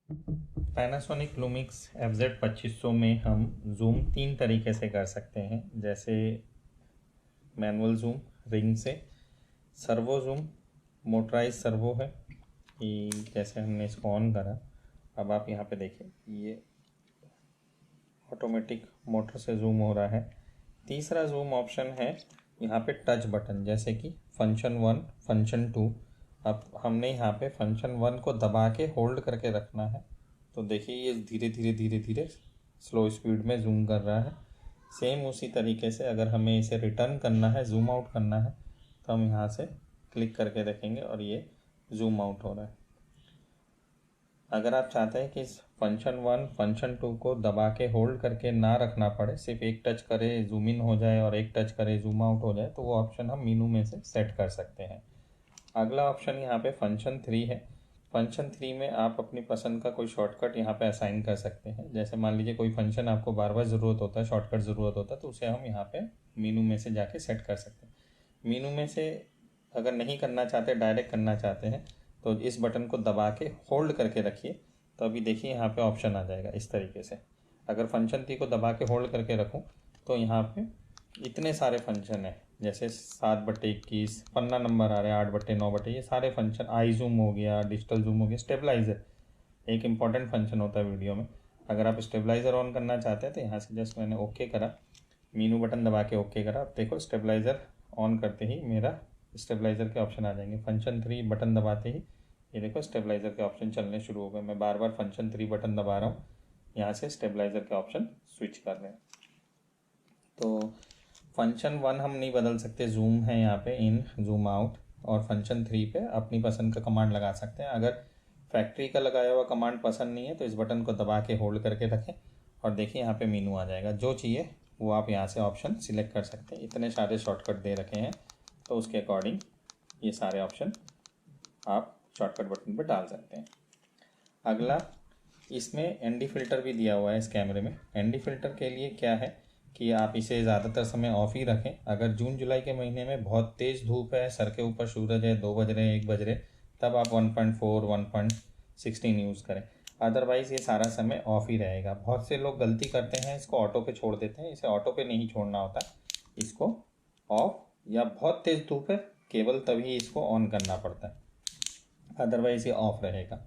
Panasonic Lumix FZ 2500 में हम zoom 3 तरीके से कर सकते हैं, जैसे मैनुअल जूम रिंग से, सर्वो जूम मोटराइज सर्वो है कि जैसे हमने इसको ऑन करा, अब आप यहाँ पे देखें ये ऑटोमेटिक मोटर से जूम हो रहा है। तीसरा जूम ऑप्शन है यहाँ पे टच बटन, जैसे कि फंक्शन 1 फंक्शन 2। अब हमने यहाँ पे फंक्शन 1 को दबा के होल्ड करके रखना है, तो देखिए ये धीरे धीरे धीरे धीरे स्लो स्पीड में जूम कर रहा है। सेम उसी तरीके से अगर हमें इसे रिटर्न करना है, जूम आउट करना है, तो हम यहाँ से क्लिक करके रखेंगे और ये जूम आउट हो रहा है। अगर आप चाहते हैं कि इस फंक्शन 1 फंक्शन 2 को दबा के होल्ड करके ना रखना पड़े, सिर्फ एक टच करे जूम इन हो जाए और एक टच करे जूम आउट हो जाए, तो वो ऑप्शन हम मीनू में से सेट कर सकते हैं। अगला ऑप्शन यहाँ पे फंक्शन 3 है। फंक्शन 3 में आप अपनी पसंद का कोई शॉर्टकट यहाँ पे असाइन कर सकते हैं। जैसे मान लीजिए कोई फंक्शन आपको बार बार ज़रूरत होता है, शॉर्टकट ज़रूरत होता है, तो उसे हम यहाँ पे मीनू में से जाके सेट कर सकते हैं। मीनू में से अगर नहीं करना चाहते, डायरेक्ट करना चाहते हैं, तो इस बटन को दबा के होल्ड करके रखिए, तो अभी देखिए यहाँ पे ऑप्शन आ जाएगा इस तरीके से। अगर फंक्शन 3 को दबा के होल्ड करके रखूँ तो यहाँ पे इतने सारे फंक्शन हैं, जैसे 7/21 पन्ना नंबर आ रहे हैं, 8/9, ये सारे फंक्शन, आई जूम हो गया, डिजिटल जूम हो गया, स्टेबलाइज़र एक इम्पॉर्टेंट फंक्शन होता है वीडियो में। अगर आप स्टेबलाइज़र ऑन करना चाहते हैं तो यहाँ से जस्ट मैंने ओके करा, मीनू बटन दबा के ओके करा। अब देखो स्टेबलाइज़र ऑन करते ही मेरा स्टेबलाइज़र के ऑप्शन आ जाएंगे। फंक्शन 3 बटन दबाते ही ये देखो स्टेबलाइज़र के ऑप्शन चलने शुरू हो गए। मैं बार बार फंक्शन 3 बटन दबा रहा हूँ, यहाँ से स्टेबलाइज़र के ऑप्शन स्विच कर रहे हैं। तो फंक्शन 1 हम नहीं बदल सकते, जूम है यहाँ पे इन जूम आउट, और फंक्शन 3 पे अपनी पसंद का कमांड लगा सकते हैं। अगर फैक्ट्री का लगाया हुआ कमांड पसंद नहीं है तो इस बटन को दबा के होल्ड करके रखें और देखिए यहाँ पे मीनू आ जाएगा। जो चाहिए वो आप यहाँ से ऑप्शन सिलेक्ट कर सकते हैं। इतने सारे शॉर्टकट दे रखे हैं, तो उसके अकॉर्डिंग ये सारे ऑप्शन आप शॉर्टकट बटन पर डाल सकते हैं। अगला, इसमें एनडी फिल्टर भी दिया हुआ है इस कैमरे में। एनडी फिल्टर के लिए क्या है कि आप इसे ज़्यादातर समय ऑफ ही रखें। अगर जून जुलाई के महीने में बहुत तेज़ धूप है, सर के ऊपर सूरज है, 2 बज रहे हैं, 1 बज रहे, तब आप 1.4 1.16 यूज़ करें। अदरवाइज़ ये सारा समय ऑफ ही रहेगा। बहुत से लोग गलती करते हैं, इसको ऑटो पे छोड़ देते हैं। इसे ऑटो पे नहीं छोड़ना होता, इसको ऑफ या बहुत तेज़ धूप है केवल तभी इसको ऑन करना पड़ता है, अदरवाइज़ ये ऑफ रहेगा।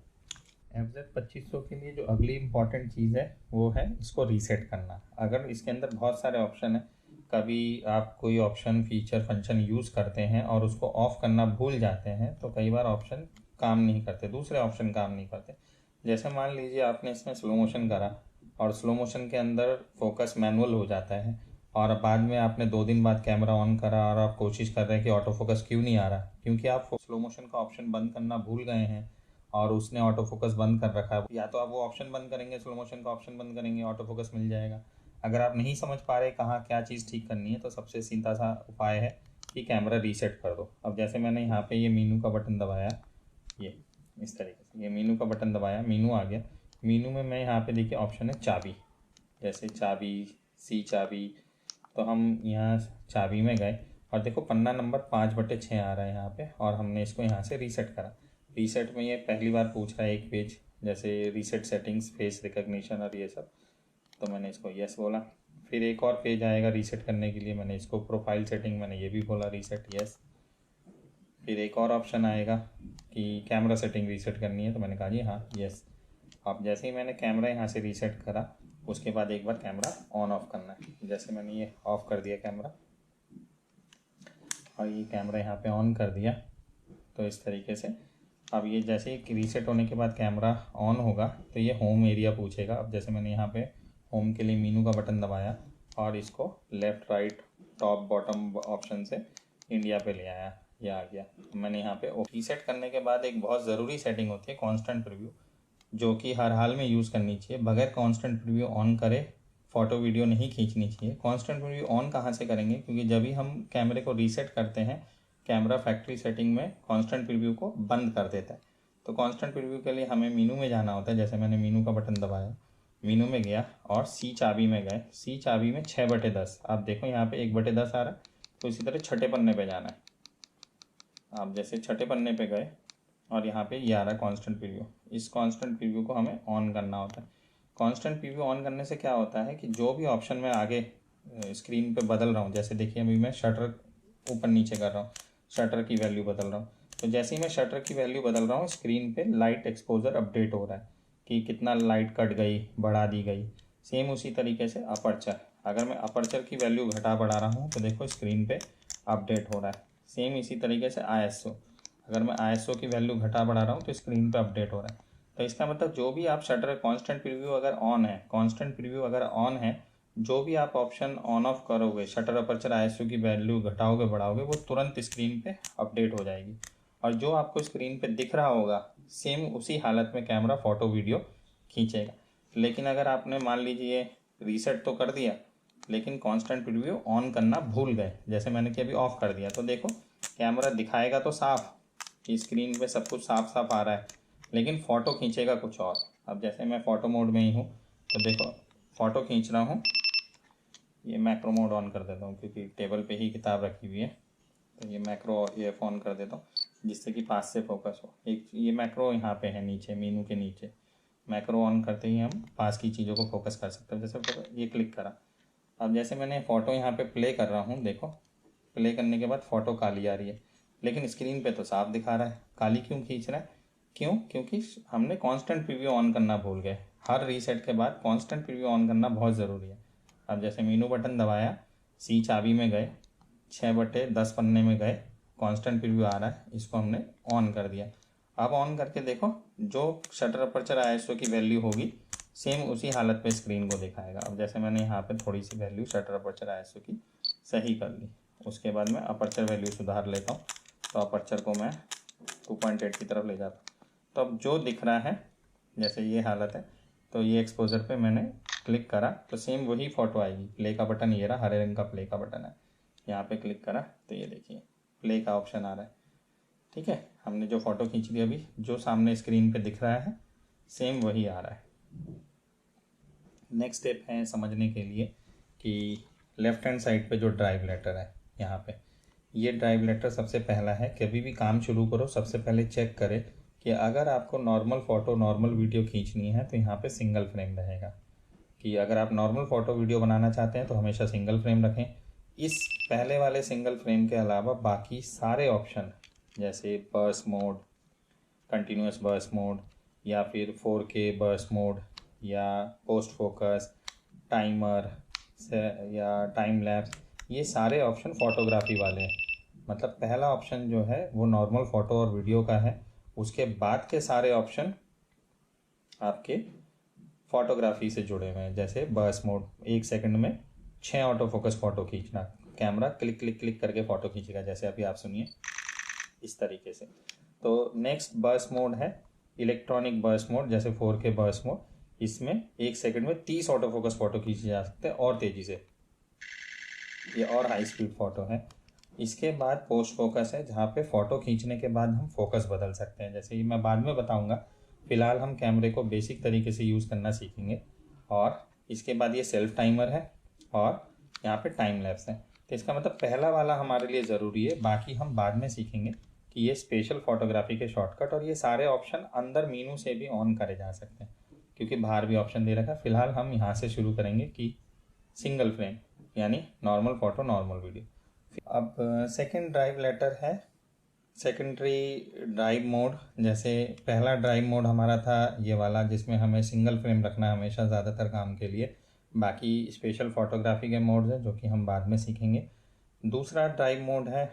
FZ 2500 के लिए जो अगली इम्पॉर्टेंट चीज़ है वो है इसको रीसेट करना। अगर इसके अंदर बहुत सारे ऑप्शन हैं, कभी आप कोई ऑप्शन फीचर फंक्शन यूज़ करते हैं और उसको ऑफ़ करना भूल जाते हैं, तो कई बार ऑप्शन काम नहीं करते, दूसरे ऑप्शन काम नहीं करते। जैसे मान लीजिए आपने इसमें स्लो मोशन करा और स्लो मोशन के अंदर फोकस मैनुअल हो जाता है, और बाद में आपने 2 दिन बाद कैमरा ऑन करा और आप कोशिश कर रहे हैं कि ऑटो फोकस क्यों नहीं आ रहा, क्योंकि आप स्लो मोशन का ऑप्शन बंद करना भूल गए हैं और उसने ऑटो फोकस बंद कर रखा है। या तो आप वो ऑप्शन बंद करेंगे, स्लो मोशन का ऑप्शन बंद करेंगे, ऑटो फोकस मिल जाएगा। अगर आप नहीं समझ पा रहे कहाँ क्या चीज़ ठीक करनी है, तो सबसे सीधा सा उपाय है कि कैमरा रीसेट कर दो। अब जैसे मैंने यहाँ पे ये मीनू का बटन दबाया, ये इस तरीके से ये मीनू का बटन दबाया, मीनू आ गया। मीनू में मैं यहाँ पे देखिए ऑप्शन है चाबी, जैसे चाबी, सी चाबी, तो हम यहाँ चाबी में गए और देखो पन्ना नंबर 5/6 आ रहा है यहाँ पे, और हमने इसको यहाँ से रीसेट करा। रीसेट में ये पहली बार पूछ रहा है एक पेज, जैसे रीसेट सेटिंग्स, फेस रिकग्निशन और ये सब, तो मैंने इसको यस बोला। फिर एक और पेज आएगा रीसेट करने के लिए, मैंने इसको प्रोफाइल सेटिंग, मैंने ये भी बोला रीसेट, यस। फिर एक और ऑप्शन आएगा कि कैमरा सेटिंग रीसेट करनी है, तो मैंने कहा जी हाँ, यस। अब जैसे ही मैंने कैमरा यहाँ से रीसेट करा, उसके बाद एक बार कैमरा ऑन ऑफ करना है। जैसे मैंने ये ऑफ़ कर दिया कैमरा और ये कैमरा यहाँ पे ऑन कर दिया, तो इस तरीके से अब ये जैसे ही रीसेट होने के बाद कैमरा ऑन होगा तो ये होम एरिया पूछेगा। अब जैसे मैंने यहाँ पे होम के लिए मीनू का बटन दबाया और इसको left right top bottom option से इंडिया पे ले आया, ये आ गया। मैंने यहाँ पे रीसेट करने के बाद एक बहुत ज़रूरी सेटिंग होती है कांस्टेंट प्रीव्यू, जो कि हर हाल में यूज़ करनी चाहिए। बगैर कांस्टेंट प्रीव्यू ऑन करे फ़ोटो वीडियो नहीं खींचनी चाहिए। कांस्टेंट प्रीव्यू ऑन कहाँ से करेंगे, क्योंकि जब भी हम कैमरे को रीसेट करते हैं, कैमरा फैक्ट्री सेटिंग में कांस्टेंट प्रीव्यू को बंद कर देता है। तो कांस्टेंट प्रीव्यू के लिए हमें मीनू में जाना होता है। जैसे मैंने मीनू का बटन दबाया, मीनू में गया और सी चाबी में गए। सी चाबी में 6/10, आप देखो यहाँ पे 1/10 आ रहा है, तो इसी तरह छठे पन्ने पे जाना है। आप जैसे छठे पन्ने पे गए और यहाँ पे ये आ रहा है कांस्टेंट प्रीव्यू। इस कांस्टेंट प्रीव्यू को हमें ऑन करना होता है। कांस्टेंट प्रीव्यू ऑन करने से क्या होता है कि जो भी ऑप्शन मैं आगे स्क्रीन पे बदल रहा हूँ, जैसे देखिए अभी मैं शटर ऊपर नीचे कर रहा हूँ, शटर की वैल्यू बदल रहा हूँ, तो जैसे ही मैं शटर की वैल्यू बदल रहा हूँ स्क्रीन पे लाइट एक्सपोजर अपडेट हो रहा है कि कितना लाइट कट गई, बढ़ा दी गई। सेम उसी तरीके से अपर्चर, अगर मैं अपर्चर की वैल्यू घटा बढ़ा रहा हूँ तो देखो स्क्रीन पे अपडेट हो रहा है। सेम इसी तरीके से ISO, अगर मैं ISO की वैल्यू घटा बढ़ा रहा हूँ तो स्क्रीन पे अपडेट हो रहा है। तो इसका मतलब जो भी आप शटर कांस्टेंट प्रीव्यू अगर ऑन है, कांस्टेंट प्रीव्यू अगर ऑन है, जो भी आप ऑप्शन ऑन ऑफ करोगे, शटर अपर्चर ISO की वैल्यू घटाओगे बढ़ाओगे, वो तुरंत स्क्रीन पे अपडेट हो जाएगी। और जो आपको स्क्रीन पे दिख रहा होगा सेम उसी हालत में कैमरा फ़ोटो वीडियो खींचेगा। लेकिन अगर आपने मान लीजिए रीसेट तो कर दिया लेकिन कांस्टेंट प्रीव्यू ऑन करना भूल गए, जैसे मैंने कि अभी ऑफ कर दिया, तो देखो कैमरा दिखाएगा तो साफ कि स्क्रीन पे सब कुछ साफ साफ आ रहा है, लेकिन फ़ोटो खींचेगा कुछ और। अब जैसे मैं फ़ोटो मोड में ही हूँ तो देखो फ़ोटो खींच रहा हूँ, ये मैक्रो मोड ऑन कर देता हूँ क्योंकि टेबल पे ही किताब रखी हुई है, तो ये मैक्रो ये ऑन कर देता हूँ जिससे कि पास से फोकस हो। एक ये मैक्रो यहाँ पे है नीचे, मेनू के नीचे मैक्रो ऑन करते ही हम पास की चीज़ों को फोकस कर सकते हैं। जैसे ये क्लिक करा, अब जैसे मैंने फ़ोटो यहाँ पे प्ले कर रहा हूँ, देखो प्ले करने के बाद फ़ोटो काली आ रही है, लेकिन स्क्रीन पे तो साफ दिखा रहा है। काली क्यों खींच रहा है? क्यों? क्योंकि हमने कांस्टेंट प्रीव्यू ऑन करना भूल गए। हर रीसेट के बाद कांस्टेंट प्रीव्यू ऑन करना बहुत ज़रूरी है। अब जैसे मीनू बटन दबाया, सी चाबी में गए, 6/10 पन्ने में गए, कांस्टेंट प्रीव्यू आ रहा है, इसको हमने ऑन कर दिया। अब ऑन करके देखो जो शटर अपर्चर ISO की वैल्यू होगी सेम उसी हालत पे स्क्रीन को दिखाएगा। अब जैसे मैंने यहाँ पे थोड़ी सी वैल्यू शटर अपर्चर ISO की सही कर ली, उसके बाद मैं अपर्चर वैल्यू सुधार लेता हूँ, तो अपर्चर को मैं 2.8 की तरफ ले जाता हूँ। तो अब जो दिख रहा है जैसे ये हालत है, तो ये एक्सपोजर पे मैंने क्लिक करा तो सेम वही फ़ोटो आएगी। प्ले का बटन ये रहा, हरे रंग का प्ले का बटन है, यहाँ पे क्लिक करा तो ये देखिए प्ले का ऑप्शन आ रहा है। ठीक है, हमने जो फ़ोटो खींच ली अभी जो सामने स्क्रीन पे दिख रहा है सेम वही आ रहा है। नेक्स्ट स्टेप है समझने के लिए कि लेफ़्ट हैंड साइड पे जो ड्राइव लेटर है यहाँ पे, ये ड्राइव लेटर सबसे पहला है। कभी भी काम शुरू करो सबसे पहले चेक करें कि अगर आपको नॉर्मल फ़ोटो नॉर्मल वीडियो खींचनी है तो यहाँ पे सिंगल फ्रेम रहेगा, कि अगर आप नॉर्मल फ़ोटो वीडियो बनाना चाहते हैं तो हमेशा सिंगल फ्रेम रखें। इस पहले वाले सिंगल फ्रेम के अलावा बाकी सारे ऑप्शन जैसे burst mode, continuous burst mode, या फिर 4K बर्स्ट मोड, या पोस्ट फोकस, टाइमर से या टाइम लैप्स, ये सारे ऑप्शन फ़ोटोग्राफी वाले हैं। मतलब पहला ऑप्शन जो है वो नॉर्मल फ़ोटो और वीडियो का है, उसके बाद के सारे ऑप्शन आपके फ़ोटोग्राफी से जुड़े हुए हैं। जैसे बर्स्ट मोड, 1 सेकंड में 6 ऑटो फोकस फ़ोटो खींचना, कैमरा क्लिक क्लिक क्लिक करके फ़ोटो खींचेगा, जैसे अभी आप सुनिए इस तरीके से। तो नेक्स्ट बर्स्ट मोड है इलेक्ट्रॉनिक बर्स्ट मोड, जैसे 4K बर्स्ट मोड, इसमें 1 सेकंड में 30 ऑटो फोकस फ़ोटो खींचे जा सकते हैं और तेज़ी से, ये और हाई स्पीड फ़ोटो है। इसके बाद पोस्ट फोकस है जहाँ पे फ़ोटो खींचने के बाद हम फोकस बदल सकते हैं, जैसे ये मैं बाद में बताऊँगा। फ़िलहाल हम कैमरे को बेसिक तरीके से यूज़ करना सीखेंगे। और इसके बाद ये सेल्फ टाइमर है और यहाँ पे टाइम लैप्स है। तो इसका मतलब पहला वाला हमारे लिए ज़रूरी है, बाकी हम बाद में सीखेंगे कि ये स्पेशल फ़ोटोग्राफी के शॉर्टकट और ये सारे ऑप्शन अंदर मीनू से भी ऑन करे जा सकते हैं क्योंकि बाहर भी ऑप्शन दे रखा है। फ़िलहाल हम यहाँ से शुरू करेंगे कि सिंगल फ्रेम यानी नॉर्मल फ़ोटो नॉर्मल वीडियो। अब सेकंड ड्राइव लेटर है सेकेंडरी ड्राइव मोड। जैसे पहला ड्राइव मोड हमारा था ये वाला जिसमें हमें सिंगल फ्रेम रखना है हमेशा ज़्यादातर काम के लिए, बाकी स्पेशल फ़ोटोग्राफी के मोड्स हैं जो कि हम बाद में सीखेंगे। दूसरा ड्राइव मोड है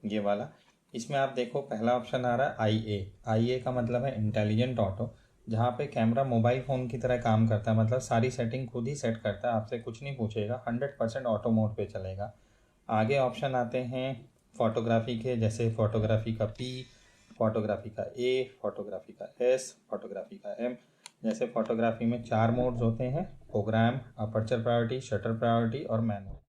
ये वाला, इसमें आप देखो पहला ऑप्शन आ रहा है IA का मतलब है इंटेलिजेंट ऑटो, जहाँ पे कैमरा मोबाइल फ़ोन की तरह काम करता है, मतलब सारी सेटिंग खुद ही सेट करता है, आपसे कुछ नहीं पूछेगा, 100% ऑटो मोड पे चलेगा। आगे ऑप्शन आते हैं फ़ोटोग्राफी के, जैसे फ़ोटोग्राफी का P, फ़ोटोग्राफी का A, फ़ोटोग्राफी का S, फ़ोटोग्राफी का M। जैसे फ़ोटोग्राफी में 4 मोड्स होते हैं, program, aperture priority, shutter priority और मैनुअल।